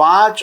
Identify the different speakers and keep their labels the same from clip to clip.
Speaker 1: 5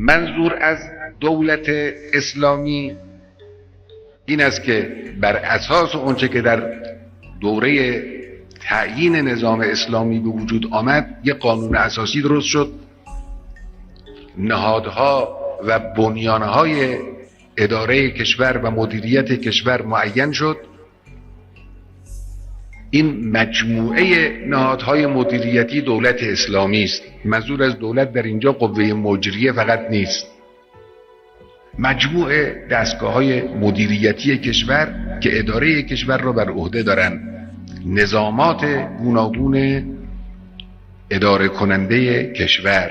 Speaker 2: منظور از دولت اسلامی این است که بر اساس اونچه که در دوره تعیین نظام اسلامی به وجود آمد یک قانون اساسی درست شد، نهادها و بنیانهای اداره کشور و مدیریت کشور معین شد. این مجموعه نهادهای مدیریتی دولت اسلامی است. منظور از دولت در اینجا قوه مجریه فقط نیست، مجموعه دستگاه‌های مدیریتی کشور که اداره کشور را بر عهده دارند، نظامات گوناگون اداره کننده کشور.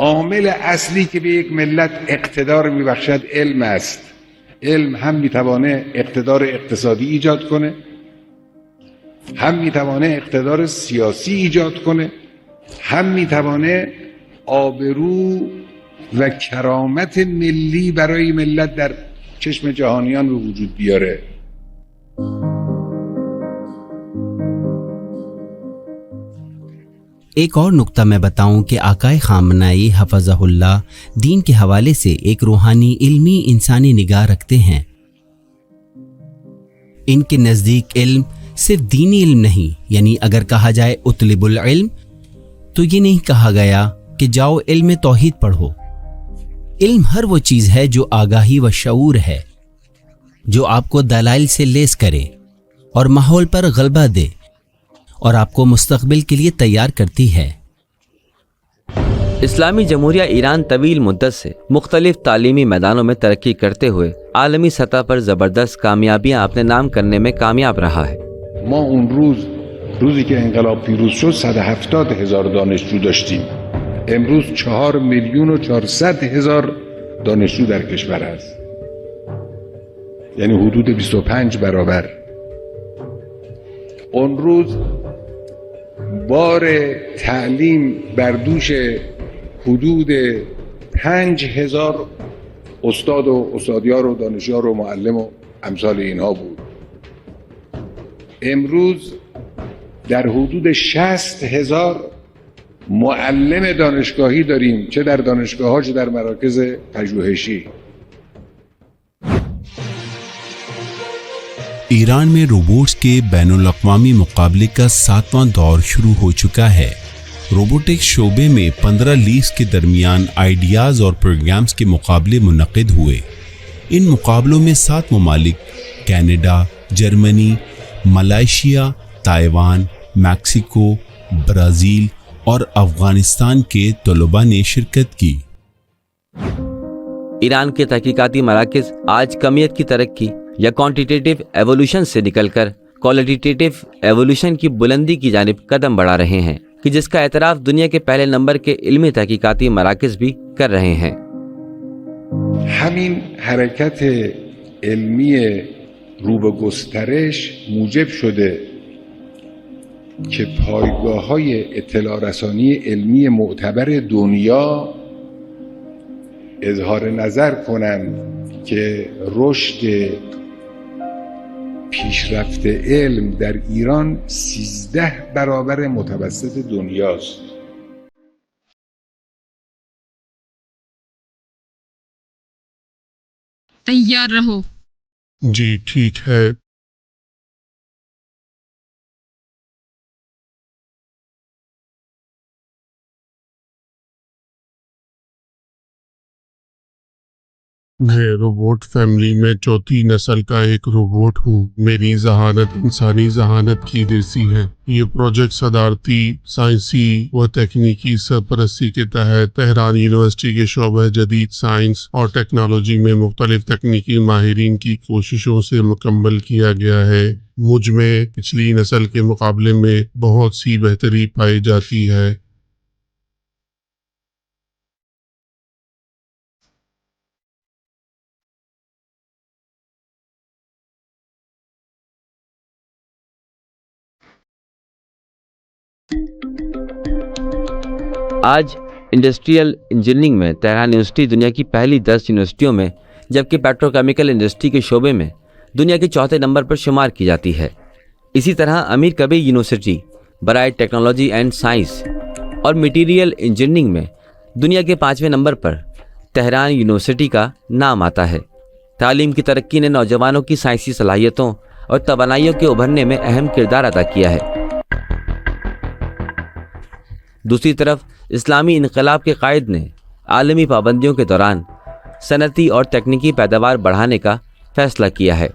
Speaker 2: عامل اصلی که به یک ملت اقتدار میبخشد علم است. علم هم میتوانه اقتدار اقتصادی ایجاد کنه، هم میتوانه اقتدار سیاسی ایجاد کنه، هم میتوانه آبرو و کرامت ملی برای ملت در چشم جهانیان به وجود بیاره.
Speaker 3: ایک اور نقطہ میں بتاؤں کہ آقائے خامنائی حفظہ اللہ دین کے حوالے سے ایک روحانی علمی انسانی نگاہ رکھتے ہیں. ان کے نزدیک علم صرف دینی علم نہیں، یعنی اگر کہا جائے اطلب العلم تو یہ نہیں کہا گیا کہ جاؤ علم توحید پڑھو. علم ہر وہ چیز ہے جو آگاہی و شعور ہے، جو آپ کو دلائل سے لیس کرے اور ماحول پر غلبہ دے اور آپ کو مستقبل کے لیے تیار کرتی ہے.
Speaker 4: اسلامی جمہوریہ ایران طویل مدت سے مختلف تعلیمی میدانوں میں ترقی کرتے ہوئے عالمی سطح پر زبردست کامیابیاں اپنے نام کرنے میں کامیاب رہا ہے.
Speaker 2: ما اون روزی که انقلاب پیروز شد 170,000 دانشجو داشتیم. امروز 4,400,000 دانشجو در کشور است، یعنی حدود 25 برابر. اون روز بار تعلیم بر دوش حدود 5,000 استاد و استادیار و دانشیار و معلم و امثال اینها بود. امروز در حدود 60,000 معلم دانشگاهی داریم، چه در دانشگاه ها چه در مراکز پژوهشی.
Speaker 5: ایران میں روبوٹس کے بین الاقوامی مقابلے کا 7واں دور شروع ہو چکا ہے. روبوٹکس شعبے میں 15 لیگز کے درمیان آئیڈیاز اور پروگرامز کے مقابلے منعقد ہوئے. ان مقابلوں میں 7 ممالک Canada, Germany, Malaysia, Taiwan, Mexico, Brazil اور افغانستان کے طلباء نے شرکت کی.
Speaker 4: ایران کے تحقیقاتی مراکز آج کمیت کی ترقی یا کوانٹیٹیو ایوولوشن سے نکل کر کوالٹیٹیو ایوولوشن کی بلندی کی جانب قدم بڑھا رہے ہیں، کہ جس کا اعتراف دنیا کے پہلے نمبر کے علمی تحقیقاتی مراکز بھی کر رہے ہیں.
Speaker 2: همین حرکت علمی رو به گسترش موجب شده که پایگاه‌های اطلاع رسانی علمی معتبر دنیا اظهار نظر کنند که رشد پیشرفت علم در ایران 13 برابر متوسط دنیاست.
Speaker 6: تیار رہو.
Speaker 7: جی ٹھیک ہے. میں روبوٹ فیملی میں چوتھی نسل کا ایک روبوٹ ہوں. میری ذہانت انسانی ذہانت کی درسی ہے. یہ پروجیکٹ صدارتی، سائنسی و تکنیکی سرپرستی کے تحت تہران یونیورسٹی کے شعبہ جدید سائنس اور ٹیکنالوجی میں مختلف تکنیکی ماہرین کی کوششوں سے مکمل کیا گیا ہے. مجھ میں پچھلی نسل کے مقابلے میں بہت سی بہتری پائی جاتی ہے.
Speaker 4: آج انڈسٹریل انجینئرنگ میں تہران یونیورسٹی دنیا کی پہلی 10 یونیورسٹیوں میں، جبکہ پیٹروکیمیکل انڈسٹری کے شعبے میں دنیا کے 4تھے نمبر پر شمار کی جاتی ہے. اسی طرح امیر کبیر یونیورسٹی برائے ٹیکنالوجی اینڈ سائنس اور مٹیریل انجینئرنگ میں دنیا کے 5ویں نمبر پر تہران یونیورسٹی کا نام آتا ہے. تعلیم کی ترقی نے نوجوانوں کی سائنسی صلاحیتوں اور توانائیوں کے ابھرنے میں اہم کردار ادا کیا ہے. دوسری طرف اسلامی انقلاب کے قائد نے عالمی پابندیوں کے دوران صنعتی اور تکنیکی پیداوار بڑھانے کا فیصلہ کیا ہے.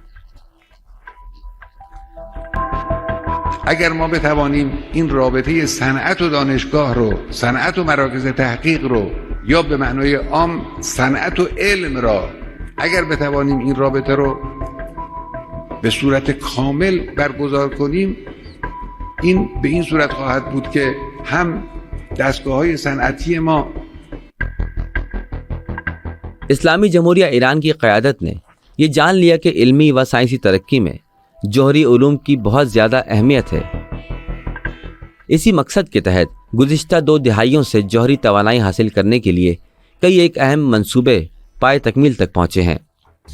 Speaker 2: اگر ما بتوانیم این رابطه صنعت و دانشگاه رو، صنعت و مراکز تحقیق رو، یا به معنای عام صنعت و علم را، اگر بتوانیم این رابطه رو به صورت کامل برگزار کنیم، این به این صورت خواهد بود که هم دستگاه‌های صنعتی ما.
Speaker 4: اسلامی جمہوریہ ایران کی قیادت نے یہ جان لیا کہ علمی و سائنسی ترقی میں جوہری علوم کی بہت زیادہ اہمیت ہے۔ اسی مقصد کے تحت گزشتہ 2 دہائیوں سے جوہری توانائی حاصل کرنے کے لیے کئی ایک اہم منصوبے پائے تکمیل تک پہنچے ہیں۔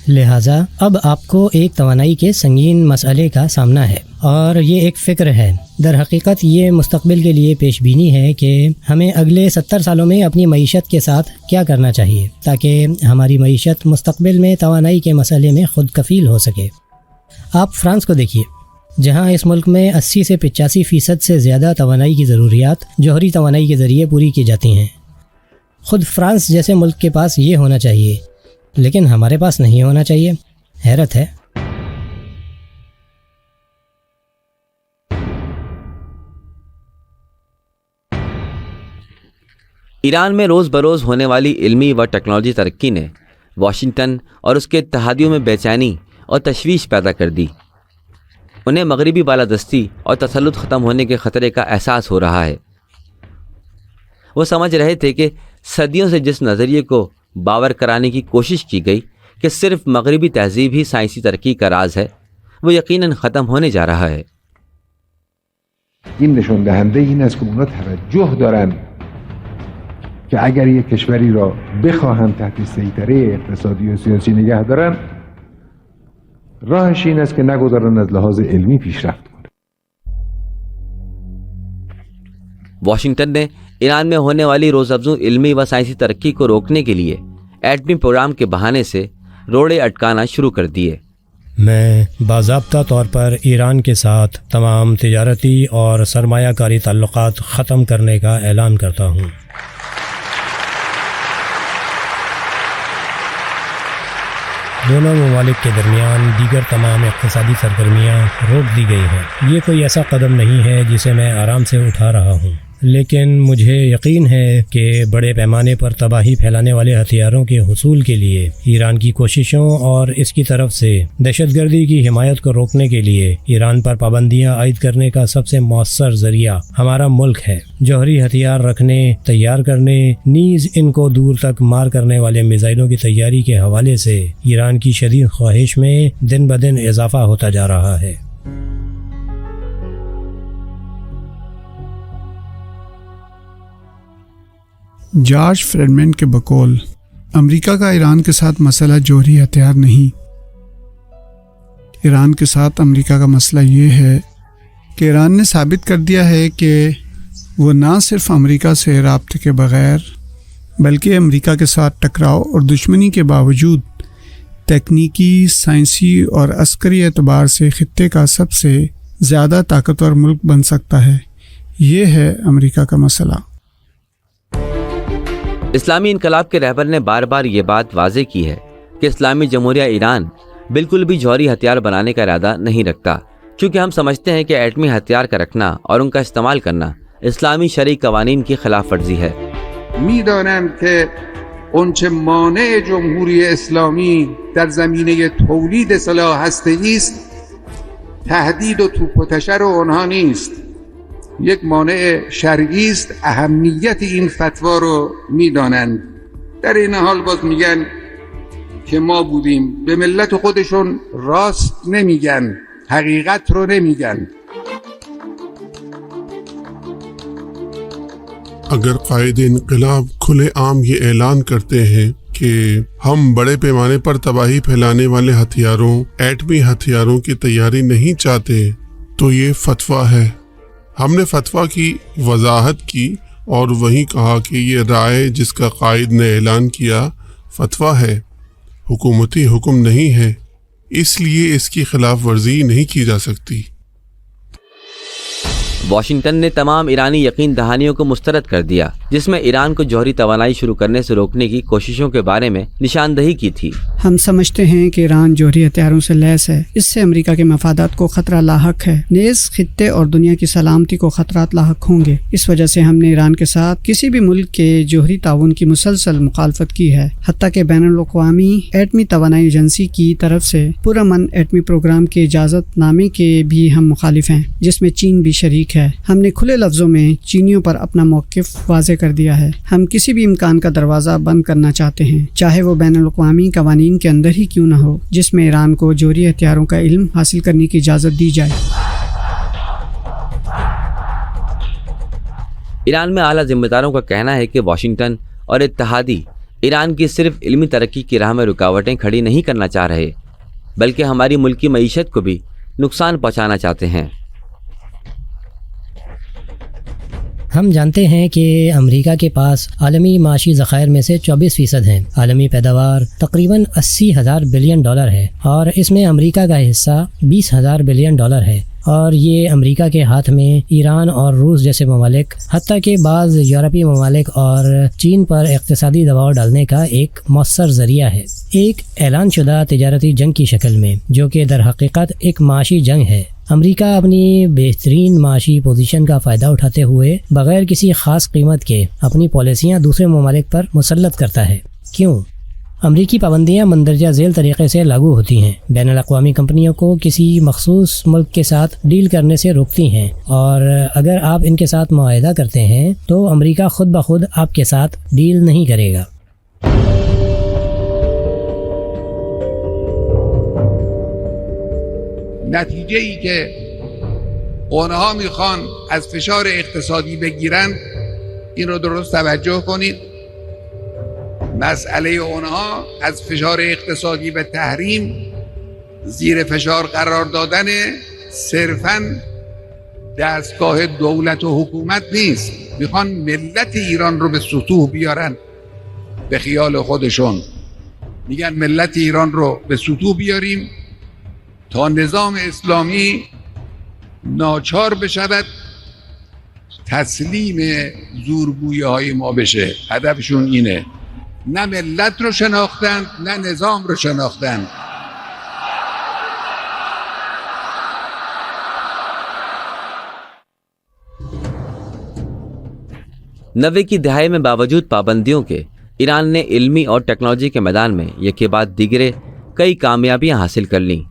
Speaker 8: لہٰذا اب آپ کو ایک توانائی کے سنگین مسئلے کا سامنا ہے، اور یہ ایک فکر ہے۔ در حقیقت یہ مستقبل کے لیے پیش بینی ہے کہ ہمیں اگلے 70 سالوں میں اپنی معیشت کے ساتھ کیا کرنا چاہیے تاکہ ہماری معیشت مستقبل میں توانائی کے مسئلے میں خود کفیل ہو سکے۔ آپ فرانس کو دیکھیے، جہاں اس ملک میں 80 سے 85% سے زیادہ توانائی کی ضروریات جوہری توانائی کے ذریعے پوری کی جاتی ہیں۔ خود فرانس جیسے ملک کے پاس یہ ہونا چاہیے، لیکن ہمارے پاس نہیں ہونا چاہیے۔ حیرت ہے۔
Speaker 4: ایران میں روز بروز ہونے والی علمی و ٹیکنالوجی ترقی نے واشنگٹن اور اس کے اتحادیوں میں بے چینی اور تشویش پیدا کر دی۔ انہیں مغربی بالادستی اور تسلط ختم ہونے کے خطرے کا احساس ہو رہا ہے۔ وہ سمجھ رہے تھے کہ صدیوں سے جس نظریے کو باور کرانے کی کوشش کی گئی کہ صرف مغربی تہذیب ہی سائنسی ترقی کا راز ہے، وہ یقیناً ختم ہونے جا رہا ہے۔
Speaker 2: این نشون دهنده این است که اونا توجه دارن که اگر یک کشوری را بخواهند تحت سیطره اقتصادی و سیاسی نگه دارن، راهش این است که نگذارن از لحاظ علمی پیشرفت کنه۔
Speaker 4: واشنگٹن نے ایران میں ہونے والی روز افزوں علمی و سائنسی ترقی کو روکنے کے لیے ایٹمی پروگرام کے بہانے سے روڑے اٹکانا شروع کر دیے۔
Speaker 8: میں باضابطہ طور پر ایران کے ساتھ تمام تجارتی اور سرمایہ کاری تعلقات ختم کرنے کا اعلان کرتا ہوں۔ دونوں ممالک کے درمیان دیگر تمام اقتصادی سرگرمیاں روک دی گئی ہیں۔ یہ کوئی ایسا قدم نہیں ہے جسے میں آرام سے اٹھا رہا ہوں، لیکن مجھے یقین ہے کہ بڑے پیمانے پر تباہی پھیلانے والے ہتھیاروں کے حصول کے لیے ایران کی کوششوں اور اس کی طرف سے دہشت گردی کی حمایت کو روکنے کے لیے ایران پر پابندیاں عائد کرنے کا سب سے مؤثر ذریعہ ہمارا ملک ہے۔ جوہری ہتھیار رکھنے، تیار کرنے، نیز ان کو دور تک مار کرنے والے میزائلوں کی تیاری کے حوالے سے ایران کی شدید خواہش میں دن بدن اضافہ ہوتا جا رہا ہے۔
Speaker 6: جارج فریڈمن کے بقول امریکہ کا ایران کے ساتھ مسئلہ جوہری ہتھیار نہیں، ایران کے ساتھ امریکہ کا مسئلہ یہ ہے کہ ایران نے ثابت کر دیا ہے کہ وہ نہ صرف امریکہ سے رابطے کے بغیر بلکہ امریکہ کے ساتھ ٹکراؤ اور دشمنی کے باوجود تکنیکی، سائنسی اور عسکری اعتبار سے خطے کا سب سے زیادہ طاقتور ملک بن سکتا ہے۔ یہ ہے امریکہ کا مسئلہ۔
Speaker 4: اسلامی انقلاب کے رہبر نے بار بار یہ بات واضح کی ہے کہ اسلامی جمہوریہ ایران بالکل بھی جوہری ہتھیار بنانے کا ارادہ نہیں رکھتا، کیونکہ ہم سمجھتے ہیں کہ ایٹمی ہتھیار کا رکھنا اور ان کا استعمال کرنا اسلامی شرعی قوانین کی خلاف ورزی ہے۔
Speaker 2: میدانند که اونچه مانع جمهوری اسلامی در زمینه تولید سلاح هسته‌ای است تهدید و توپ و تشر اونها نیست، یک مانع شرعی است، اهمیت این فتوا رو میدانند. در این حال باز میگن که ما بودیم، به ملت خودشون راست نمیگن، حقیقت رو نمیگن.
Speaker 7: اگر قائد انقلاب کھلے عام یہ اعلان کرتے ہیں کہ ہم بڑے پیمانے پر تباہی پھیلانے والے ہتھیاروں، ایٹمی ہتھیاروں کی تیاری نہیں چاہتے، تو یہ فتویٰ ہے۔ ہم نے فتویٰ کی وضاحت کی اور وہیں کہا کہ یہ رائے جس کا قائد نے اعلان کیا فتویٰ ہے، حکومتی حکم نہیں ہے، اس لیے اس کی خلاف ورزی نہیں کی جا سکتی۔
Speaker 4: واشنگٹن نے تمام ایرانی یقین دہانیوں کو مسترد کر دیا جس میں ایران کو جوہری توانائی شروع کرنے سے روکنے کی کوششوں کے بارے میں نشاندہی کی تھی۔
Speaker 9: ہم سمجھتے ہیں کہ ایران جوہری ہتھیاروں سے لیس ہے، اس سے امریکہ کے مفادات کو خطرہ لاحق ہے، نیز خطے اور دنیا کی سلامتی کو خطرات لاحق ہوں گے۔ اس وجہ سے ہم نے ایران کے ساتھ کسی بھی ملک کے جوہری تعاون کی مسلسل مخالفت کی ہے، حتیٰ کہ بین الاقوامی ایٹمی توانائی ایجنسی کی طرف سے پرامن ایٹمی پروگرام کے اجازت نامے کے بھی ہم مخالف ہیں، جس میں چین بھی شریک ہے۔ ہم نے کھلے لفظوں میں چینیوں پر اپنا موقف واضح کر دیا ہے۔ ہم کسی بھی امکان کا دروازہ بند کرنا چاہتے ہیں، چاہے وہ بین الاقوامی قوانین کے اندر ہی کیوں نہ ہو، جس میں ایران کو جوہری ہتھیاروں کا علم حاصل کرنے کی اجازت دی جائے۔
Speaker 4: ایران میں اعلیٰ ذمہ داروں کا کہنا ہے کہ واشنگٹن اور اتحادی ایران کی صرف علمی ترقی کی راہ میں رکاوٹیں کھڑی نہیں کرنا چاہ رہے، بلکہ ہماری ملکی معیشت کو بھی نقصان پہنچانا چاہتے ہیں۔
Speaker 8: ہم جانتے ہیں کہ امریکہ کے پاس عالمی معاشی ذخائر میں سے 24% ہیں۔ عالمی پیداوار تقریباً 80,000 بلین ڈالر ہے اور اس میں امریکہ کا حصہ 20,000 بلین ڈالر ہے، اور یہ امریکہ کے ہاتھ میں ایران اور روس جیسے ممالک، حتیٰ کہ بعض یورپی ممالک اور چین پر اقتصادی دباؤ ڈالنے کا ایک مؤثر ذریعہ ہے، ایک اعلان شدہ تجارتی جنگ کی شکل میں، جو کہ در حقیقت ایک معاشی جنگ ہے۔ امریکہ اپنی بہترین معاشی پوزیشن کا فائدہ اٹھاتے ہوئے بغیر کسی خاص قیمت کے اپنی پالیسیاں دوسرے ممالک پر مسلط کرتا ہے۔ کیوں؟ امریکی پابندیاں مندرجہ ذیل طریقے سے لاگو ہوتی ہیں، بین الاقوامی کمپنیوں کو کسی مخصوص ملک کے ساتھ ڈیل کرنے سے روکتی ہیں، اور اگر آپ ان کے ساتھ معاہدہ کرتے ہیں تو امریکہ خود بخود آپ کے ساتھ ڈیل نہیں کرے گا۔
Speaker 2: نتیجه ای که اونها میخوان از فشار اقتصادی بگیرن، این رو درست توجه کنید. مسئله اونها از فشار اقتصادی و تحریم زیر فشار قرار دادن صرفاً دستگاه دولت و حکومت نیست. میخوان ملت ایران رو به سطوح بیارن به خیال خودشون. میگن ملت ایران رو به سطوح بیاریم تا نظام اسلامی ناچار بشود تسلیم زورگویی های ما بشه. هدفشون اینه. نه ملت رو شناختند، نه نظام رو شناختند.
Speaker 4: نوے کی دہائی میں باوجود پابندیوں کے ایران نے علمی اور ٹیکنالوجی کے میدان میں یکے بعد دیگرے کئی کامیابیاں حاصل کر لیں۔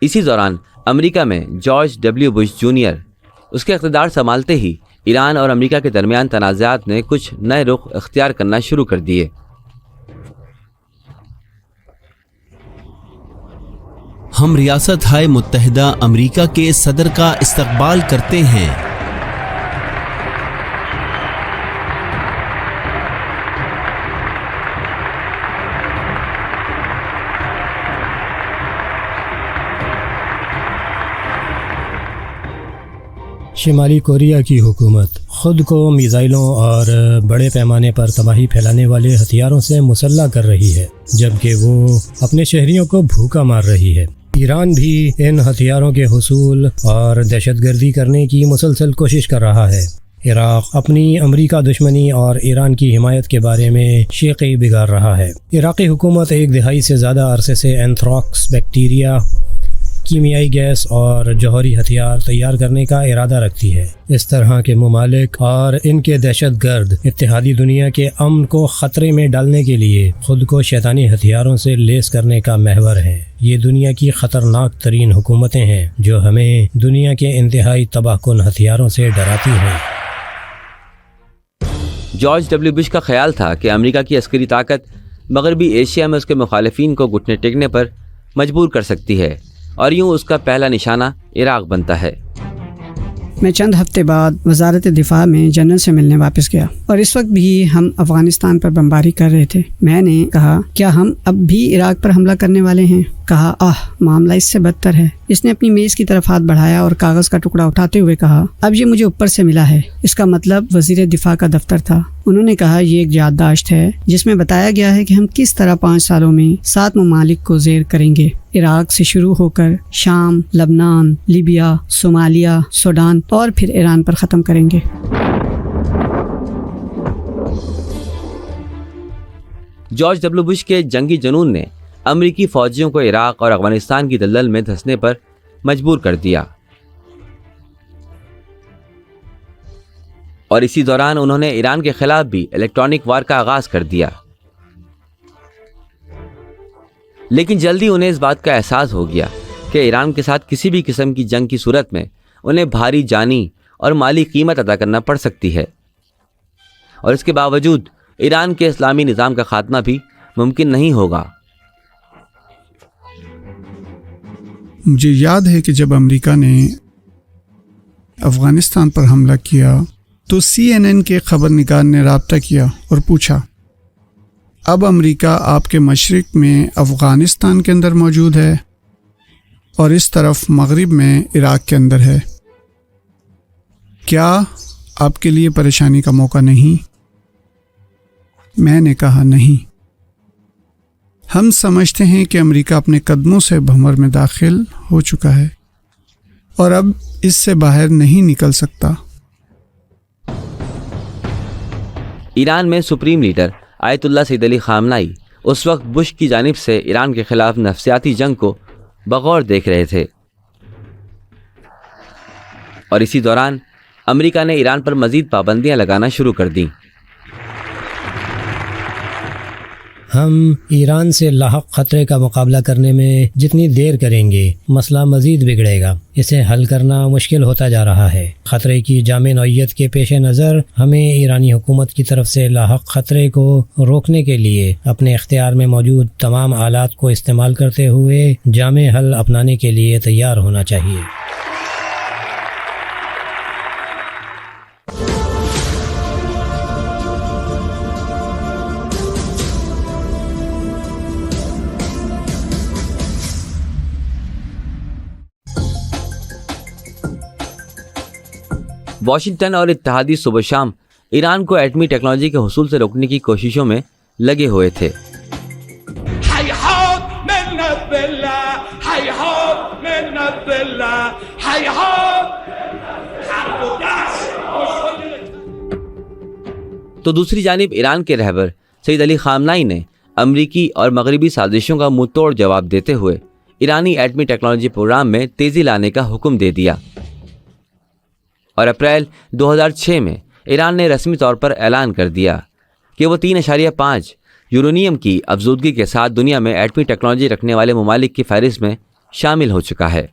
Speaker 4: اسی دوران امریکہ میں جارج ڈبلیو بش جونیئر اس کے اقتدار سنبھالتے ہی ایران اور امریکہ کے درمیان تنازعات نے کچھ نئے رخ اختیار کرنا شروع کر دیے۔
Speaker 3: ہم ریاست ہائے متحدہ امریکہ کے صدر کا استقبال کرتے ہیں۔
Speaker 8: شمالی کوریا کی حکومت خود کو میزائلوں اور بڑے پیمانے پر تباہی پھیلانے والے ہتھیاروں سے مسلح کر رہی ہے، جبکہ وہ اپنے شہریوں کو بھوکا مار رہی ہے۔ ایران بھی ان ہتھیاروں کے حصول اور دہشت گردی کرنے کی مسلسل کوشش کر رہا ہے۔ عراق اپنی امریکہ دشمنی اور ایران کی حمایت کے بارے میں شیخی بگاڑ رہا ہے۔ عراقی حکومت ایک دہائی سے زیادہ عرصے سے اینتھراکس بیکٹیریا، کیمیائی گیس اور جوہری ہتھیار تیار کرنے کا ارادہ رکھتی ہے۔ اس طرح کے ممالک اور ان کے دہشت گرد اتحادی دنیا کے امن کو خطرے میں ڈالنے کے لیے خود کو شیطانی ہتھیاروں سے لیس کرنے کا محور ہے۔ یہ دنیا کی خطرناک ترین حکومتیں ہیں جو ہمیں دنیا کے انتہائی تباہ کن ہتھیاروں سے ڈراتی ہیں۔
Speaker 4: جارج ڈبلیو بش کا خیال تھا کہ امریکہ کی عسکری طاقت مغربی ایشیا میں اس کے مخالفین کو گھٹنے ٹیکنے پر مجبور کر سکتی ہے، اور یوں اس کا پہلا نشانہ عراق بنتا ہے۔
Speaker 9: میں چند ہفتے بعد وزارت دفاع میں جنرل سے ملنے واپس گیا، اور اس وقت بھی ہم افغانستان پر بمباری کر رہے تھے۔ میں نے کہا، کیا ہم اب بھی عراق پر حملہ کرنے والے ہیں؟ کہا، معاملہ اس سے بدتر ہے۔ اس نے اپنی میز کی طرف ہاتھ بڑھایا اور کاغذ کا ٹکڑا اٹھاتے ہوئے کہا، اب یہ مجھے اوپر سے ملا ہے۔ اس کا مطلب وزیر دفاع کا دفتر تھا۔ انہوں نے کہا، یہ ایک یادداشت ہے جس میں بتایا گیا ہے کہ ہم کس طرح 5 سالوں میں 7 ممالک کو زیر کریں گے، عراق سے شروع ہو کر شام، لبنان، لیبیا، صومالیہ، سوڈان اور پھر ایران پر ختم کریں گے۔
Speaker 4: جارج ڈبلیو بش کے جنگی جنون نے امریکی فوجیوں کو عراق اور افغانستان کی دلدل میں دھنسنے پر مجبور کر دیا، اور اسی دوران انہوں نے ایران کے خلاف بھی الیکٹرانک وار کا آغاز کر دیا۔ لیکن جلدی انہیں اس بات کا احساس ہو گیا کہ ایران کے ساتھ کسی بھی قسم کی جنگ کی صورت میں انہیں بھاری جانی اور مالی قیمت ادا کرنا پڑ سکتی ہے، اور اس کے باوجود ایران کے اسلامی نظام کا خاتمہ بھی ممکن نہیں ہوگا۔
Speaker 6: مجھے یاد ہے کہ جب امریکہ نے افغانستان پر حملہ کیا تو CNN کے خبر نگار نے رابطہ کیا اور پوچھا، اب امریکہ آپ کے مشرق میں افغانستان کے اندر موجود ہے اور اس طرف مغرب میں عراق کے اندر ہے، کیا آپ کے لیے پریشانی کا موقع نہیں؟ میں نے کہا نہیں۔ ہم سمجھتے ہیں کہ امریکہ اپنے قدموں سے بھنور میں داخل ہو چکا ہے اور اب اس سے باہر نہیں نکل سکتا۔
Speaker 4: ایران میں سپریم لیڈر آیت اللہ سید علی خامنائی اس وقت بش کی جانب سے ایران کے خلاف نفسیاتی جنگ کو بغور دیکھ رہے تھے، اور اسی دوران امریکہ نے ایران پر مزید پابندیاں لگانا شروع کر دیں۔
Speaker 8: ہم ایران سے لاحق خطرے کا مقابلہ کرنے میں جتنی دیر کریں گے مسئلہ مزید بگڑے گا، اسے حل کرنا مشکل ہوتا جا رہا ہے۔ خطرے کی جامع نوعیت کے پیش نظر ہمیں ایرانی حکومت کی طرف سے لاحق خطرے کو روکنے کے لیے اپنے اختیار میں موجود تمام آلات کو استعمال کرتے ہوئے جامع حل اپنانے کے لیے تیار ہونا چاہیے۔
Speaker 4: واشنگٹن اور اتحادی صبح شام ایران کو ایٹمی ٹیکنالوجی کے حصول سے روکنے کی کوششوں میں لگے ہوئے تھے۔ تو دوسری جانب ایران کے رہبر سید علی خامنائی نے امریکی اور مغربی سازشوں کا منہ توڑ جواب دیتے ہوئے ایرانی ایٹمی ٹیکنالوجی پروگرام میں تیزی لانے کا حکم دے دیا، اور اپریل 2006 میں ایران نے رسمی طور پر اعلان کر دیا کہ وہ 3.5 یورینیم کی افزودگی کے ساتھ دنیا میں ایٹمی ٹیکنالوجی رکھنے والے ممالک کی فہرست میں شامل ہو چکا ہے۔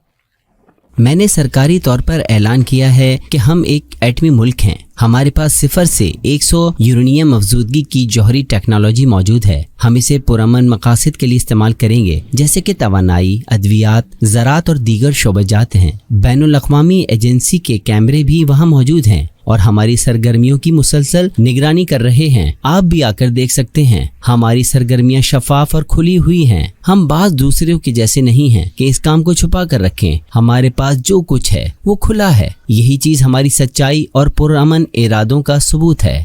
Speaker 3: میں نے سرکاری طور پر اعلان کیا ہے کہ ہم ایک ایٹمی ملک ہیں، ہمارے پاس 0 سے 100 یورینیم افزودگی کی جوہری ٹیکنالوجی موجود ہے۔ ہم اسے پرامن مقاصد کے لیے استعمال کریں گے، جیسے کہ توانائی، ادویات، زراعت اور دیگر شعبہ جات ہیں۔ بین الاقوامی ایجنسی کے کیمرے بھی وہاں موجود ہیں اور ہماری سرگرمیوں کی مسلسل نگرانی کر رہے ہیں۔ آپ بھی آ کر دیکھ سکتے ہیں، ہماری سرگرمیاں شفاف اور کھلی ہوئی ہیں۔ ہم بعض دوسروں کے جیسے نہیں ہیں کہ اس کام کو چھپا کر رکھیں۔ ہمارے پاس جو کچھ ہے وہ کھلا ہے، یہی چیز ہماری سچائی اور پرامن ارادوں کا ثبوت ہے۔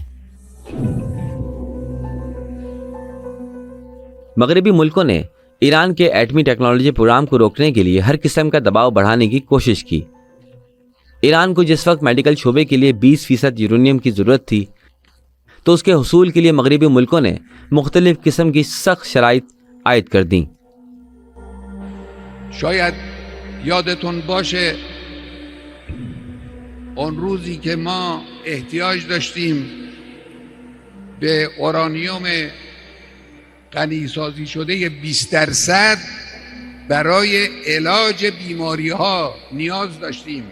Speaker 4: مغربی ملکوں نے ایران کے ایٹمی ٹیکنالوجی پروگرام کو روکنے کے لیے ہر قسم کا دباؤ بڑھانے کی کوشش کی۔ ایران کو جس وقت میڈیکل شعبے کے لیے 20% یورینیم کی ضرورت تھی، تو اس کے حصول کے لیے مغربی ملکوں نے مختلف قسم کی سخت شرائط عائد کر دیں۔
Speaker 2: شاید یادتون باشه اون روزی که ما احتیاج داشتیم به اورانیوم غنی سازی شده 20% برای علاج بیماری ها نیاز داشتیم،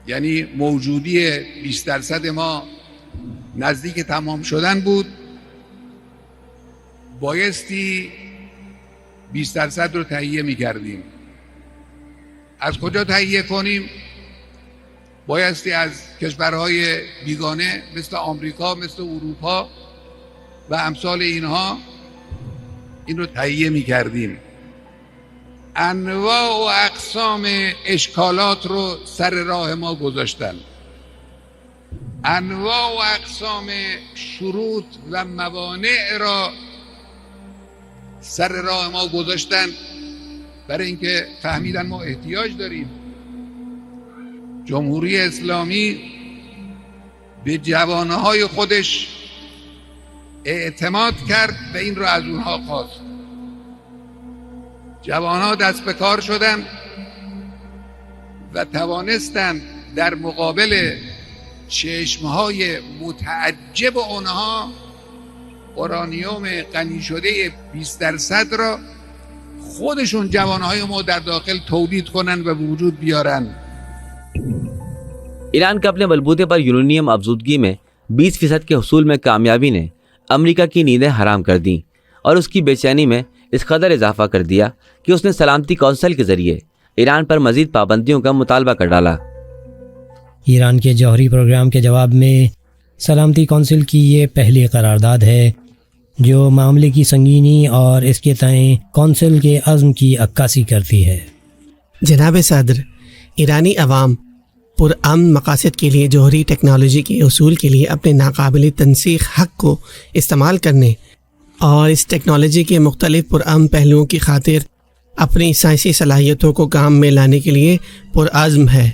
Speaker 2: یعنی موجودی 20% ما نزدیک تمام شدن بود، بایستی 20% رو تهیه می کردیم. از کجا تهیه کنیم؟ بایستی از کشورهای بیگانه مثل آمریکا، مثل اروپا و امثال اینها این رو تهیه می کردیم. انواع و اقسام اشکالات رو سر راه ما گذاشتن، انواع و اقسام شروط و موانع را سر راه ما گذاشتن برای اینکه فهمیدن ما احتیاج داریم. جمهوری اسلامی به جوانهای خودش اعتماد کرد و این رو از اونها خواست. جوانها دست به کار شدن و توانستند در مقابل چشمهای متعجب اونها اورانیوم غنی شده 20% را خودشون جوانهای ما در داخل تولید کنن و به وجود بیارن.
Speaker 4: ایران کے اپنے بلبوتے پر یورینیم افزودگی میں 20% کے حصول میں کامیابی نے امریکہ کی نیندیں حرام کر دیں اور اس کی بے چینی میں اس قدر اضافہ کر دیا کہ اس نے سلامتی کونسل کے ذریعے ایران پر مزید پابندیوں کا مطالبہ کر ڈالا۔
Speaker 8: ایران کے جوہری پروگرام کے جواب میں سلامتی کونسل کی یہ پہلی قرارداد ہے جو معاملے کی سنگینی اور اس کے تئیں کونسل کے عزم کی عکاسی کرتی ہے۔
Speaker 10: جناب صدر، ایرانی عوام پرامن مقاصد کے لیے جوہری ٹیکنالوجی کے حصول کے لیے اپنے ناقابل تنسیق حق کو استعمال کرنے اور اس ٹیکنالوجی کے مختلف پرامن پہلوؤں کی خاطر اپنی سائنسی صلاحیتوں کو کام میں لانے کے لیے پرعزم ہے۔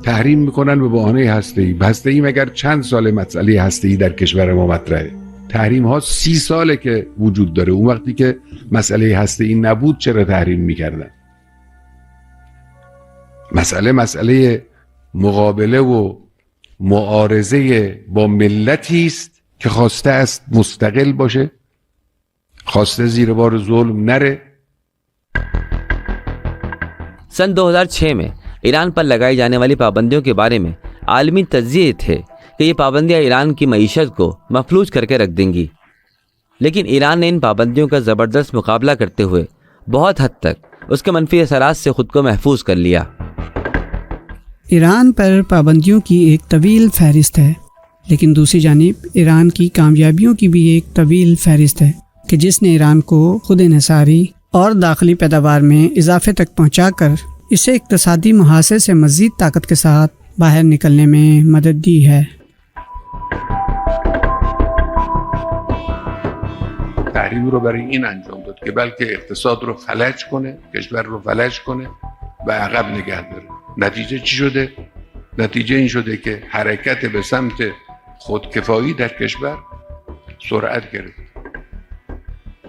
Speaker 2: تحریم میکنن به بهانه هسته‌ای. هسته‌ای مگر چند سال مسئله هسته‌ای در کشور ما مطرحه؟ تحریم ها 30 ساله که وجود داره. اون وقتی که مسئله هسته‌ای نبود چرا تحریم میکردن؟ مسئله مقابله و معارضه با ملتی است که خواسته است مستقل باشه، خواسته زیر بار ظلم نره.
Speaker 4: سن 2006 میں ایران پر لگائی جانے والی پابندیوں کے بارے میں عالمی تجزیے تھے کہ یہ پابندیاں ایران کی معیشت کو مفلوج کر کے رکھ دیں گی، لیکن ایران نے ان پابندیوں کا زبردست مقابلہ کرتے ہوئے بہت حد تک اس کے منفی اثرات سے خود کو محفوظ کر لیا۔
Speaker 9: ایران پر پابندیوں کی ایک طویل فہرست ہے، لیکن دوسری جانب ایران کی کامیابیوں کی بھی ایک طویل فہرست ہے کہ جس نے ایران کو خود انحصاری اور داخلی پیداوار میں اضافے تک پہنچا کر اسے اقتصادی محاصرے سے مزید طاقت کے ساتھ باہر نکلنے میں مدد دی ہے۔
Speaker 2: تحریم رو برای این انجام داد که بلکه اقتصاد رو فلج کنه، کشور رو فلج کنه و عقب نگه داره. نتیجه چی شده؟ نتیجه این شده که حرکت به سمت خودکفایی در کشور سرعت گرفت.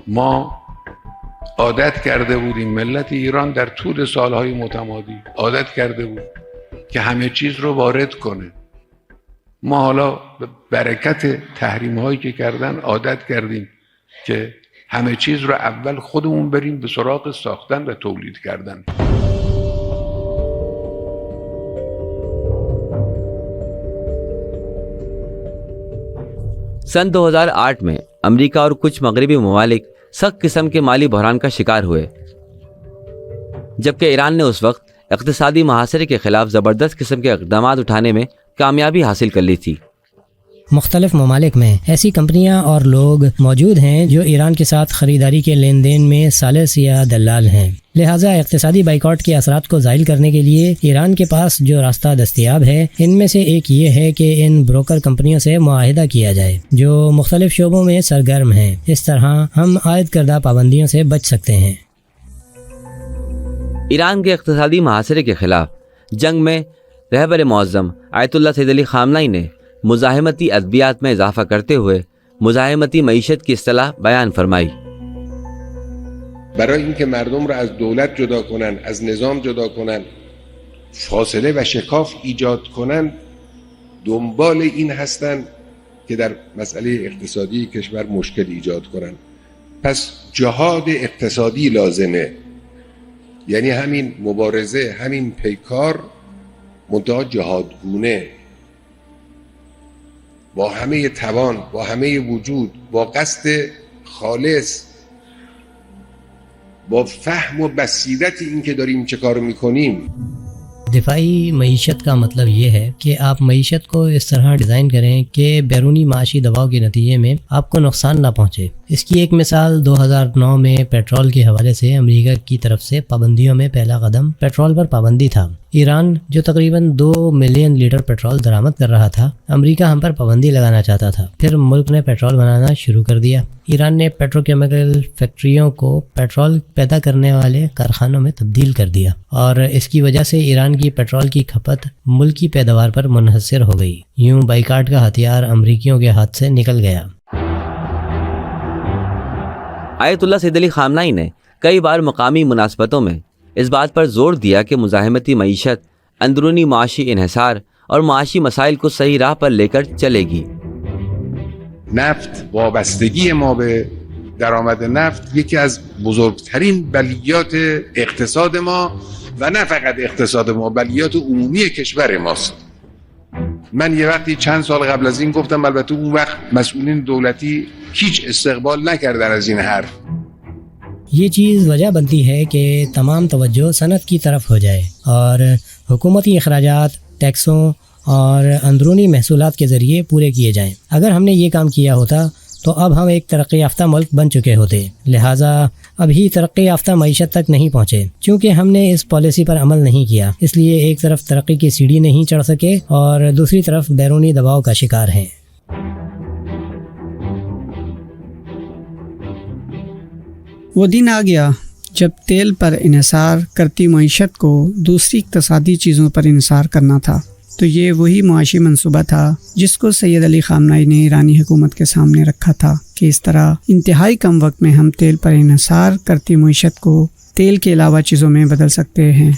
Speaker 2: ما عادت کرده بودیم، ملت ایران در طول سالهای متمادی عادت کرده بود که همه چیز رو وارد کنه. ما حالا به برکت تحریم هایی که کردن عادت کردیم که همه چیز رو اول خودمون بریم به سراغ ساختن و تولید کردن.
Speaker 4: سن 2008 میں امریکہ اور کچھ مغربی ممالک سخت قسم کے مالی بحران کا شکار ہوئے، جبکہ ایران نے اس وقت اقتصادی محاصرے کے خلاف زبردست قسم کے اقدامات اٹھانے میں کامیابی حاصل کر لی تھی۔
Speaker 8: مختلف ممالک میں ایسی کمپنیاں اور لوگ موجود ہیں جو ایران کے ساتھ خریداری کے لین دین میں ثالث یا دلال ہیں، لہٰذا اقتصادی بائیکاٹ کے اثرات کو زائل کرنے کے لیے ایران کے پاس جو راستہ دستیاب ہے ان میں سے ایک یہ ہے کہ ان بروکر کمپنیوں سے معاہدہ کیا جائے جو مختلف شعبوں میں سرگرم ہیں۔ اس طرح ہم عائد کردہ پابندیوں سے بچ سکتے ہیں۔
Speaker 4: ایران کے اقتصادی محاصرے کے خلاف جنگ میں رہبر معظم آیت اللہ سید علی خامنہئی نے مزاحمتی ادویات میں اضافہ کرتے ہوئے مزاحمتی معیشت کی اصطلاح بیان فرمائی۔
Speaker 2: برای اینکه مردم را از دولت جدا کنن، از نظام جدا کنن، فاصله و شکاف ایجاد کنن، دنبال این هستن که در مسئله اقتصادی کشور مشکل ایجاد کنن. پس جهاد اقتصادی لازمه، یعنی همین مبارزه، همین پیکار، منتها جهادگونه، با همه توان، با همه وجود، با قصد خالص، با فهم و بصیرت این که داریم چه کار میکنیم۔
Speaker 8: دفاعی معیشت کا مطلب یہ ہے کہ آپ معیشت کو اس طرح ڈیزائن کریں کہ بیرونی معاشی دباؤ کے نتیجے میں آپ کو نقصان نہ پہنچے۔ اس کی ایک مثال 2009 میں پیٹرول کے حوالے سے امریکہ کی طرف سے پابندیوں میں پہلا قدم پیٹرول پر پابندی تھا۔ ایران جو تقریباً 2 ملین لیٹر پیٹرول درآمد کر رہا تھا، امریکہ ہم پر پابندی لگانا چاہتا تھا۔ پھر ملک نے پیٹرول بنانا شروع کر دیا۔ ایران نے پیٹروکیمیکل فیکٹریوں کو پیٹرول پیدا کرنے والے کارخانوں میں تبدیل کر دیا، اور اس کی وجہ سے ایران کی پیٹرول کی کھپت ملکی پیداوار پر منحصر ہو گئی۔ یوں بائیکاٹ کا ہتھیار امریکیوں کے ہاتھ سے نکل گیا۔
Speaker 4: آیت اللہ سید علی خامنہئی نے کئی بار مقامی مناسبتوں میں اس بات پر زور دیا کہ مزاحمتی معیشت اندرونی معاشی انحصار اور معاشی مسائل کو صحیح راہ پر لے کر چلے گی۔
Speaker 2: نفت، وابستگی ما به درآمد نفت یکی از بزرگترین بلیات اقتصاد ما و نه فقط اقتصاد ما، بلیات عمومی کشور ماست. من یه وقتی چند سال قبل از این گفتم، البته اون وقت مسئولین دولتی هیچ استقبال نکردن از این حرف.
Speaker 8: یہ چیز وجہ بنتی ہے کہ تمام توجہ صنعت کی طرف ہو جائے اور حکومتی اخراجات، ٹیکسوں اور اندرونی محصولات کے ذریعے پورے کیے جائیں۔ اگر ہم نے یہ کام کیا ہوتا تو اب ہم ایک ترقی یافتہ ملک بن چکے ہوتے، لہٰذا ابھی ترقی یافتہ معیشت تک نہیں پہنچے۔ چونکہ ہم نے اس پالیسی پر عمل نہیں کیا، اس لیے ایک طرف ترقی کی سیڑھی نہیں چڑھ سکے اور دوسری طرف بیرونی دباؤ کا شکار ہیں۔
Speaker 9: وہ دن آ گیا جب تیل پر انحصار کرتی معیشت کو دوسری اقتصادی چیزوں پر انحصار کرنا تھا۔ تو یہ وہی معاشی منصوبہ تھا جس کو سید علی خامنہئی نے ایرانی حکومت کے سامنے رکھا تھا کہ اس طرح انتہائی کم وقت میں ہم تیل پر انحصار کرتی معیشت کو تیل کے علاوہ چیزوں میں بدل سکتے ہیں۔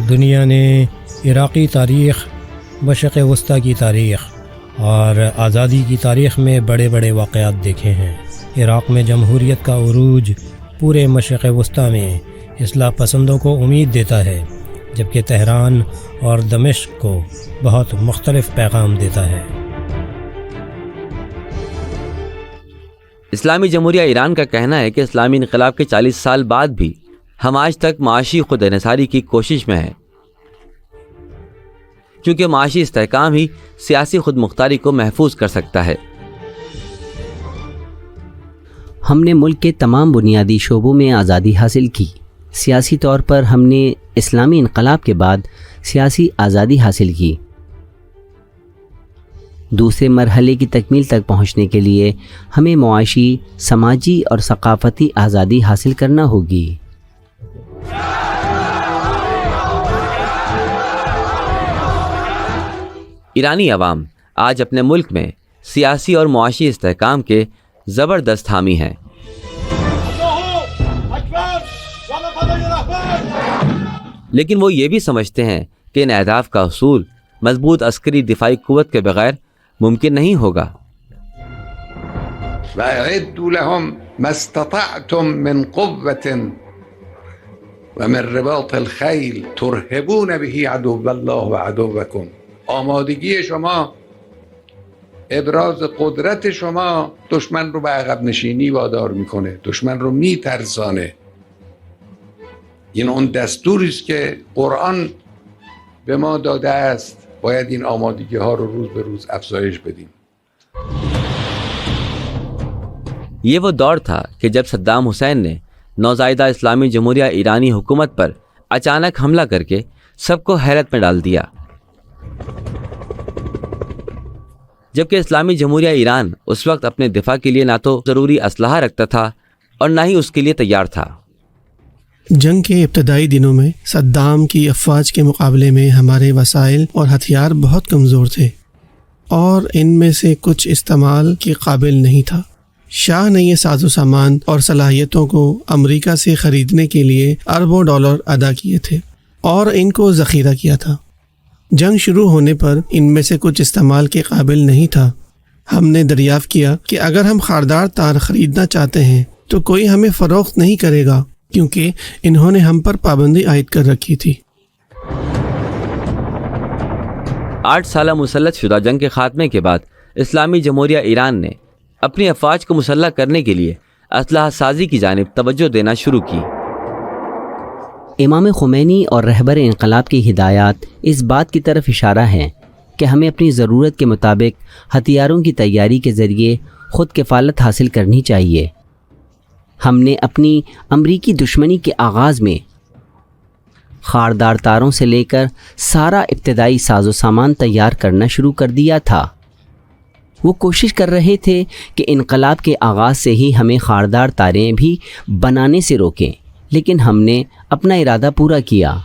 Speaker 8: دنیا نے عراقی تاریخ، مشرق وسطیٰ کی تاریخ اور آزادی کی تاریخ میں بڑے بڑے واقعات دیکھے ہیں۔ عراق میں جمہوریت کا عروج پورے مشرق وسطیٰ میں اصلاح پسندوں کو امید دیتا ہے، جبکہ تہران اور دمشق کو بہت مختلف پیغام دیتا ہے۔
Speaker 4: اسلامی جمہوریہ ایران کا کہنا ہے کہ اسلامی انقلاب کے 40 سال بعد بھی ہم آج تک معاشی خود انحصاری کی کوشش میں ہیں، کیونکہ معاشی استحکام ہی سیاسی خود مختاری کو محفوظ کر سکتا ہے۔
Speaker 3: ہم نے ملک کے تمام بنیادی شعبوں میں آزادی حاصل کی۔ سیاسی طور پر ہم نے اسلامی انقلاب کے بعد سیاسی آزادی حاصل کی۔ دوسرے مرحلے کی تکمیل تک پہنچنے کے لیے ہمیں معاشی، سماجی اور ثقافتی آزادی حاصل کرنا ہوگی۔
Speaker 4: ایرانی عوام آج اپنے ملک میں سیاسی اور معاشی استحکام کے زبردست حامی ہیں۔ لیکن وہ یہ بھی سمجھتے ہیں کہ ان اہداف کا حصول مضبوط عسکری دفاعی قوت کے بغیر ممکن نہیں ہوگا۔
Speaker 2: وَأَعِدُّوا لَهُمْ مَا اسْتَطَعْتُم مِّن قُوَّةٍ وَمِن رِّبَاطِ الْخَيْلِ تُرْهِبُونَ بِهِ عَدُوَّ اللَّهِ وَعَدُوَّكُمْ۔ آمادگی شما، ابراز قدرت شما دشمن رو به عقب نشینی وادار میکنه، دشمن رو میترسانه. این اون دستوری است که قرآن به ما داده است، باید این آمادگی ها رو روز به روز افزایش بدیم.
Speaker 4: یہ وہ دور تھا کہ جب صدام حسین نے نوزائیدہ اسلامی جمہوریہ ایرانی حکومت پر اچانک حملہ کر کے سب کو حیرت میں ڈال دیا، جبکہ اسلامی جمہوریہ ایران اس وقت اپنے دفاع کے لیے نہ تو ضروری اسلحہ رکھتا تھا اور نہ ہی اس کے لیے تیار تھا۔
Speaker 10: جنگ کے ابتدائی دنوں میں صدام کی افواج کے مقابلے میں ہمارے وسائل اور ہتھیار بہت کمزور تھے اور ان میں سے کچھ استعمال کے قابل نہیں تھا۔ شاہ نے یہ ساز و سامان اور صلاحیتوں کو امریکہ سے خریدنے کے لیے اربوں ڈالر ادا کیے تھے اور ان کو ذخیرہ کیا تھا۔ جنگ شروع ہونے پر ان میں سے کچھ استعمال کے قابل نہیں تھا۔ ہم نے دریافت کیا کہ اگر ہم خاردار تار خریدنا چاہتے ہیں تو کوئی ہمیں فروخت نہیں کرے گا، کیونکہ انہوں نے ہم پر پابندی عائد کر رکھی تھی۔
Speaker 4: 8 سالہ مسلط شدہ جنگ کے خاتمے کے بعد اسلامی جمہوریہ ایران نے اپنی افواج کو مسلح کرنے کے لیے اسلحہ سازی کی جانب توجہ دینا شروع کی۔
Speaker 3: امام خمینی اور رہبر انقلاب کی ہدایات اس بات کی طرف اشارہ ہیں کہ ہمیں اپنی ضرورت کے مطابق ہتھیاروں کی تیاری کے ذریعے خود کفالت حاصل کرنی چاہیے۔ ہم نے اپنی امریکی دشمنی کے آغاز میں خاردار تاروں سے لے کر سارا ابتدائی ساز و سامان تیار کرنا شروع کر دیا تھا۔ وہ کوشش کر رہے تھے کہ انقلاب کے آغاز سے ہی ہمیں خاردار تاریں بھی بنانے سے روکیں، لیکن ہم نے اپنا ارادہ پورا کیا۔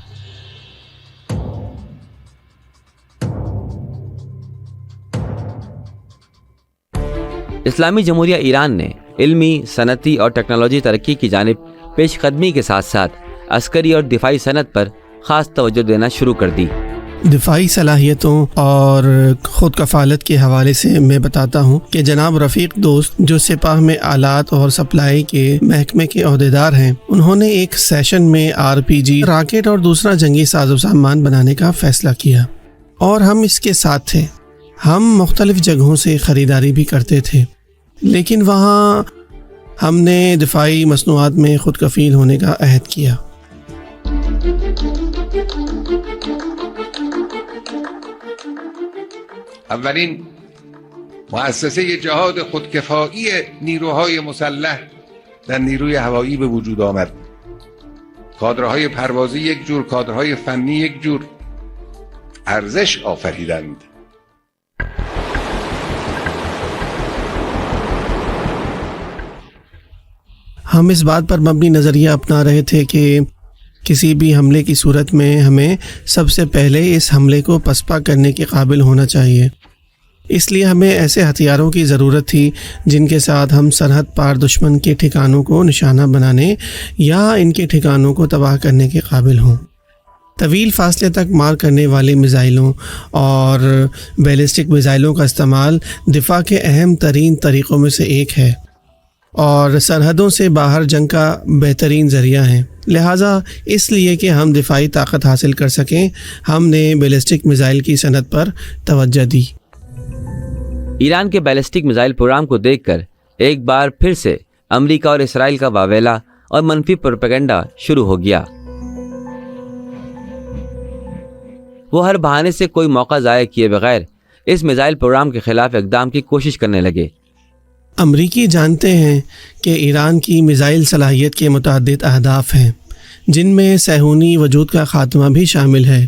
Speaker 4: اسلامی جمہوریہ ایران نے علمی، صنعتی اور ٹیکنالوجی ترقی کی جانب پیش قدمی کے ساتھ ساتھ عسکری اور دفاعی صنعت پر خاص توجہ دینا شروع کر دی۔
Speaker 10: دفاعی صلاحیتوں اور خود کفالت کے حوالے سے میں بتاتا ہوں کہ جناب رفیق دوست جو سپاہ میں آلات اور سپلائی کے محکمے کے عہدیدار ہیں، انہوں نے ایک سیشن میں RPG راکٹ اور دوسرا جنگی ساز و سامان بنانے کا فیصلہ کیا اور ہم اس کے ساتھ تھے۔ ہم مختلف جگہوں سے خریداری بھی کرتے تھے، لیکن وہاں ہم نے دفاعی مصنوعات میں خود کفیل ہونے کا عہد کیا۔
Speaker 2: اولین مؤسسه جهاد خودکفایی نیروهای مسلح در نیروی هوایی به وجود آمد. کادرهای پروازی یک جور، کادرهای فنی یک جور ارزش آفریدند.
Speaker 10: ہم اس بات پر مبنی نظریہ اپنا رہے تھے کہ کسی بھی حملے کی صورت میں ہمیں سب سے پہلے اس حملے کو پسپا کرنے کے قابل ہونا چاہیے۔ اس لیے ہمیں ایسے ہتھیاروں کی ضرورت تھی جن کے ساتھ ہم سرحد پار دشمن کے ٹھکانوں کو نشانہ بنانے یا ان کے ٹھکانوں کو تباہ کرنے کے قابل ہوں۔ طویل فاصلے تک مار کرنے والے میزائلوں اور بیلسٹک میزائلوں کا استعمال دفاع کے اہم ترین طریقوں میں سے ایک ہے اور سرحدوں سے باہر جنگ کا بہترین ذریعہ ہیں۔ لہٰذا اس لیے کہ ہم دفاعی طاقت حاصل کر سکیں، ہم نے بیلسٹک میزائل کی صنعت پر توجہ دی۔
Speaker 4: ایران کے بیلسٹک میزائل پروگرام کو دیکھ کر ایک بار پھر سے امریکہ اور اسرائیل کا واویلا اور منفی پروپیگنڈا شروع ہو گیا۔ وہ ہر بہانے سے کوئی موقع ضائع کیے بغیر اس میزائل پروگرام کے خلاف اقدام کی کوشش کرنے لگے۔
Speaker 10: امریکی جانتے ہیں کہ ایران کی میزائل صلاحیت کے متعدد اہداف ہیں، جن میں صہیونی وجود کا خاتمہ بھی شامل ہے۔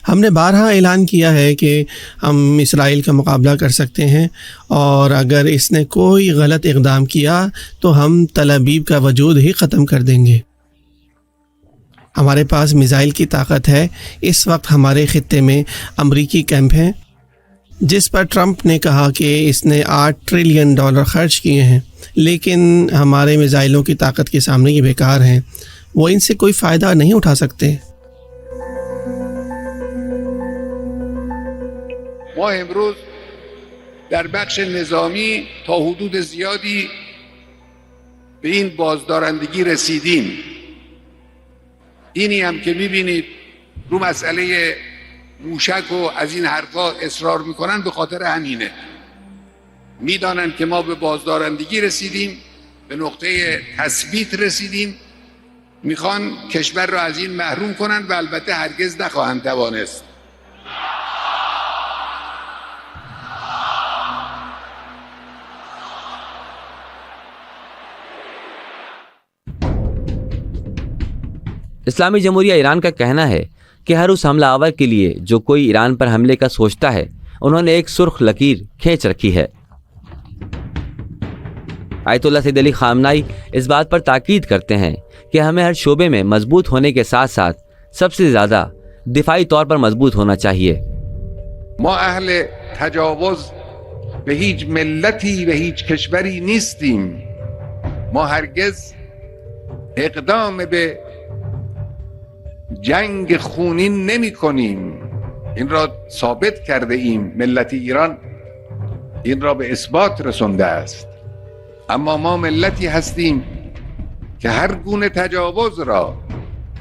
Speaker 10: ہم نے بارہا اعلان کیا ہے کہ ہم اسرائیل کا مقابلہ کر سکتے ہیں اور اگر اس نے کوئی غلط اقدام کیا تو ہم تل ابیب کا وجود ہی ختم کر دیں گے۔ ہمارے پاس میزائل کی طاقت ہے۔ اس وقت ہمارے خطے میں امریکی کیمپ ہیں جس پر ٹرمپ نے کہا کہ اس نے $8 ٹریلین خرچ کیے ہیں، لیکن ہمارے میزائلوں کی طاقت کے سامنے یہ بیکار ہیں، وہ ان سے کوئی فائدہ نہیں اٹھا سکتے۔
Speaker 2: ما امروز در بخش نظامی تا حدود زیادی به این بازدارندگی رسیدیم. اینی هم که میبینید رو مسئله موشک و از این حرفا اصرار میکنن به خاطر همینه. میدانن که ما به بازدارندگی رسیدیم، به نقطه تثبیت رسیدیم، میخوان کشور را از این محروم کنن و البته هرگز نخواهند توانست.
Speaker 4: اسلامی جمہوریہ ایران کا کہنا ہے کہ ہر اس حملہ آور کے لیے جو کوئی ایران پر حملے کا سوچتا ہے، انہوں نے ایک سرخ لکیر کھینچ رکھی ہے۔ آیت اللہ سید علی خامنائی اس بات پر تاکید کرتے ہیں کہ ہمیں ہر شعبے میں مضبوط ہونے کے ساتھ ساتھ سب سے زیادہ دفاعی طور پر مضبوط ہونا چاہیے۔
Speaker 2: ما اهل تجاوز به هیچ ملتی و هیچ کشوری نیستیم. ما هرگز اقدام به جنگ خونین نمی کنیم. این را ثابت کرده ایم. ملت ایران این را به اثبات رسونده است. اما ما ملتی هستیم که هر گونه تجاوز را،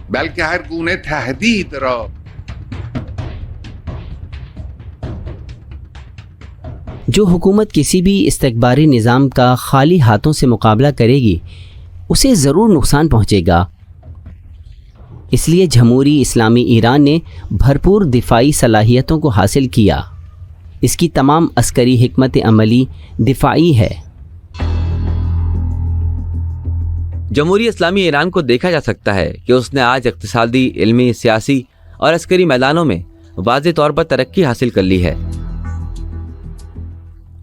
Speaker 2: بلکه هر گونه تهدید را
Speaker 11: جو حکومت کسی بھی استکباری نظام کا خالی ہاتھوں سے مقابلہ کرے گی اسے ضرور نقصان پہنچے گا۔ اس لیے جمہوری اسلامی ایران نے بھرپور دفاعی صلاحیتوں کو حاصل کیا۔ اس کی تمام عسکری حکمت عملی دفاعی ہے۔
Speaker 4: جمہوری اسلامی ایران کو دیکھا جا سکتا ہے کہ اس نے آج اقتصادی، علمی، سیاسی اور عسکری میدانوں میں واضح طور پر ترقی حاصل کر لی ہے،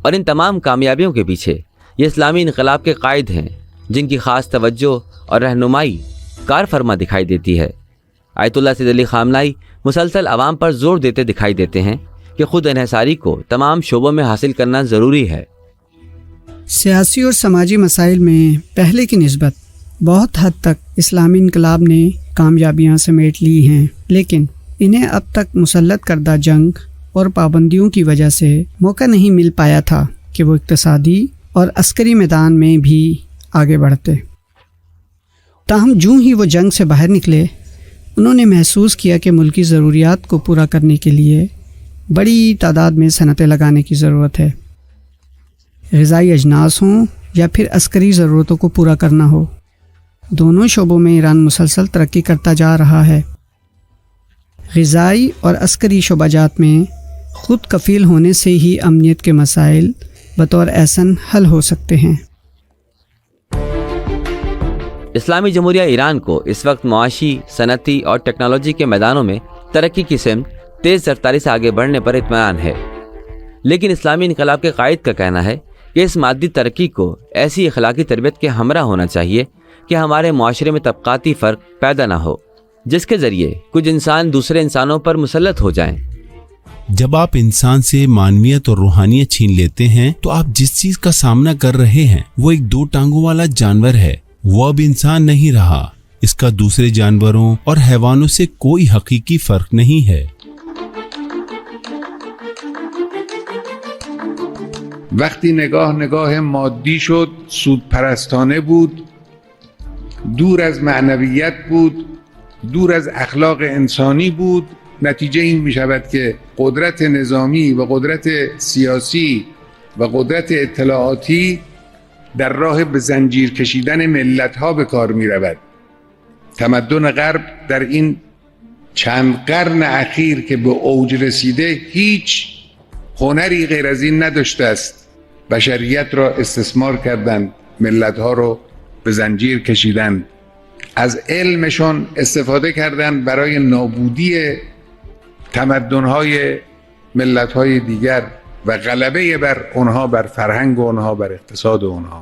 Speaker 4: اور ان تمام کامیابیوں کے پیچھے یہ اسلامی انقلاب کے قائد ہیں جن کی خاص توجہ اور رہنمائی کار فرما دکھائی دیتی ہے۔ آیت اللہ سید علی خامنائی مسلسل عوام پر زور دیتے دکھائی دیتے ہیں کہ خود انحصاری کو تمام شعبوں میں حاصل کرنا ضروری ہے۔
Speaker 9: سیاسی اور سماجی مسائل میں پہلے کی نسبت بہت حد تک اسلامی انقلاب نے کامیابیاں سمیٹ لی ہیں، لیکن انہیں اب تک مسلط کردہ جنگ اور پابندیوں کی وجہ سے موقع نہیں مل پایا تھا کہ وہ اقتصادی اور عسکری میدان میں بھی آگے بڑھتے۔ تاہم جوں ہی وہ جنگ سے باہر نکلے، انہوں نے محسوس کیا کہ ملکی ضروریات کو پورا کرنے کے لیے بڑی تعداد میں صنعتیں لگانے کی ضرورت ہے، غذائی اجناس ہوں یا پھر عسکری ضرورتوں کو پورا کرنا ہو۔ دونوں شعبوں میں ایران مسلسل ترقی کرتا جا رہا ہے۔ غذائی اور عسکری شعبہ جات میں خود کفیل ہونے سے ہی امنیت کے مسائل بطور احسن حل ہو سکتے ہیں۔
Speaker 4: اسلامی جمہوریہ ایران کو اس وقت معاشی، صنعتی اور ٹیکنالوجی کے میدانوں میں ترقی کی سمت تیز رفتاری سے آگے بڑھنے پر اطمینان ہے، لیکن اسلامی انقلاب کے قائد کا کہنا ہے کہ اس مادی ترقی کو ایسی اخلاقی تربیت کے ہمراہ ہونا چاہیے کہ ہمارے معاشرے میں طبقاتی فرق پیدا نہ ہو، جس کے ذریعے کچھ انسان دوسرے انسانوں پر مسلط ہو جائیں۔
Speaker 5: جب آپ انسان سے معنویت اور روحانیت چھین لیتے ہیں تو آپ جس چیز کا سامنا کر رہے ہیں وہ ایک 2 ٹانگوں والا جانور ہے، وہ اب انسان نہیں رہا۔ اس کا دوسرے جانوروں اور حیوانوں سے کوئی حقیقی فرق نہیں ہے۔
Speaker 2: وقتی نگاه مادی شد، سود پرستانه بود، دور از معنویت بود، دور از اخلاق انسانی بود، نتیجه این می شود که قدرت نظامی و قدرت سیاسی و قدرت اطلاعاتی در راه به زنجیر کشیدن ملت ها به کار می رود. تمدن غرب در این چند قرن اخیر که به اوج رسیده هیچ هنری غیر از این نداشته است. بشریت را استثمار کردند، ملت ها رو به زنجیر کشیدند، از علمشون استفاده کردند برای نابودی تمدن‌های ملت‌های دیگر و غلبه بر اونها، بر فرهنگ اونها، بر اقتصاد اونها.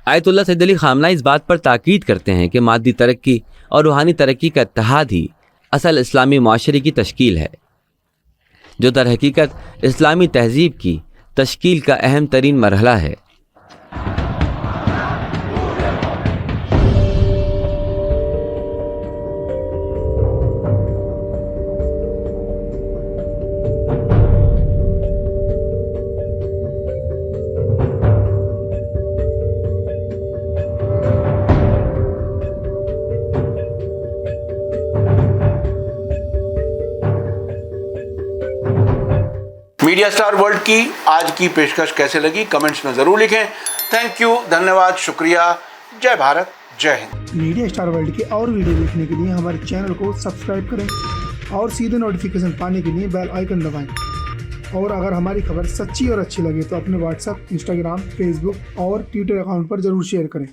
Speaker 4: آیت اللہ سید علی خامنہ اس بات پر تاکید کرتے ہیں کہ مادی ترقی اور روحانی ترقی کا اتحاد ہی اصل اسلامی معاشرے کی تشکیل ہے، جو در حقیقت اسلامی تہذیب کی تشکیل کا اہم ترین مرحلہ ہے۔
Speaker 1: میڈیا اسٹار ورلڈ کی آج کی پیشکش کیسے لگی کمنٹس میں ضرور لکھیں۔ تھینک یو، دھنیہ شکریہ، جے بھارت، جے ہند۔
Speaker 12: میڈیا اسٹار ورلڈ کی اور ویڈیو دیکھنے کے لیے ہمارے چینل کو سبسکرائب کریں اور سیدھے نوٹیفیکیشن پانے کے لیے بیل آئیکن دبائیں، اور اگر ہماری خبر سچی اور اچھی لگے تو اپنے واٹس ایپ، انسٹاگرام، فیس بک اور ٹویٹر اکاؤنٹ پر ضرور شیئر کریں۔